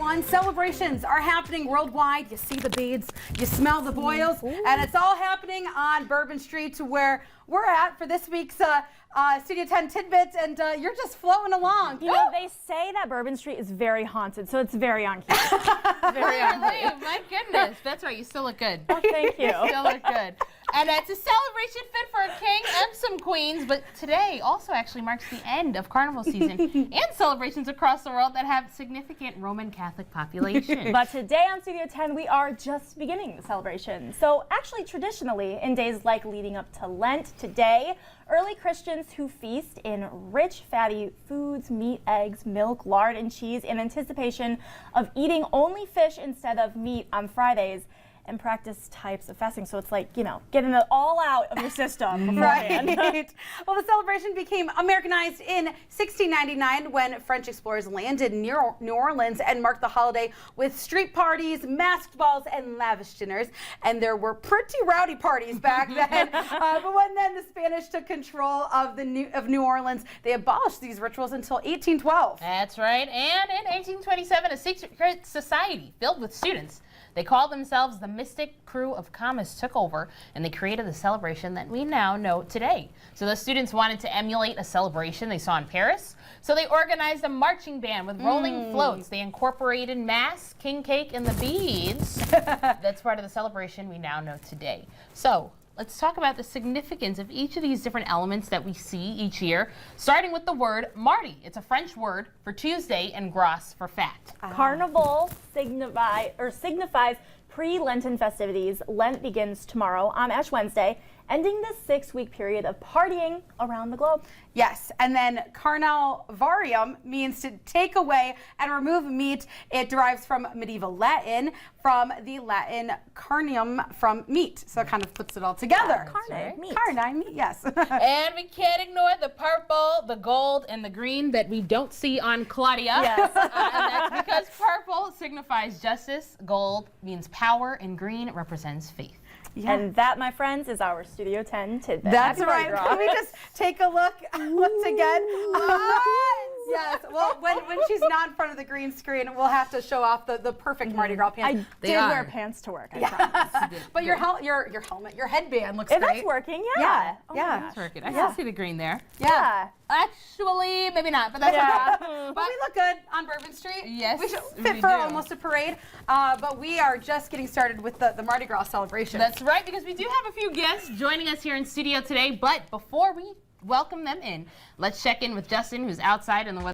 fun celebrations are happening worldwide. You see the beads, you smell the boils, and it's all happening on Bourbon Street, where we're at for this week's Studio 10 Tidbits, and you're just floating along. You know, they say that Bourbon Street is very haunted, so it's very on key. Very on key. My goodness. That's right. You still look good. Oh, thank you. You still look good. And it's a celebration fit for a king and some queens, but today also actually marks the end of carnival season and celebrations across the world that have significant Roman Catholic population. But today on Studio 10, we are just beginning the celebration. So actually, traditionally, in days like leading up to Lent, today, early Christians who feast in rich, fatty foods, meat, eggs, milk, lard, and cheese in anticipation of eating only fish instead of meat on Fridays, and practice types of fasting. So it's like, you know, getting it all out of your system beforehand. Right. Well, the celebration became Americanized in 1699 when French explorers landed near New Orleans and marked the holiday with street parties, masked balls, and lavish dinners. And there were pretty rowdy parties back then. But when then the Spanish took control of New Orleans, they abolished these rituals until 1812. That's right. And in 1827, a secret society filled with students, they called themselves the Mystic Crew of Commerce, took over, and they created the celebration that we now know today. So the students wanted to emulate a celebration they saw in Paris, so they organized a marching band with rolling floats. They incorporated mass, king cake, and the beads. That's part of the celebration we now know today. So let's talk about the significance of each of these different elements that we see each year, starting with the word Mardi. It's a French word for Tuesday and Gras for fat. Carnival signifies pre-Lenten festivities. Lent begins tomorrow on Ash Wednesday, ending the 6-week period of partying around the globe. Yes, and then carnivarium means to take away and remove meat. It derives from medieval Latin, from the Latin carnium, from meat. So it kind of puts it all together. Carne, meat. Carne, meat, yes. And we can't ignore the purple, the gold, and the green that we don't see on Claudia. Yes. And that's because purple signifies justice, gold means power, and green represents faith. Yeah. And that, my friends, is our Studio 10 Tidbit. That's Happy Mardi right. Gras. Can we just take a look once again? Yes. Well, when she's not in front of the green screen, we'll have to show off the perfect Mardi Gras pants. I did wear pants to work. I promise. But your helmet, your headband looks great. That's working, yeah. Yeah. Oh Yeah. my gosh. That's working. I can see the green there. Yeah. Actually, maybe not, but that's okay. But we look good on Bourbon Street. Yes, We should we fit for do. almost a parade. But we are just getting started with the Mardi Gras celebration. That's right, because we do have a few guests joining us here in studio today, but before we welcome them in, let's check in with Justin, who's outside in the weather.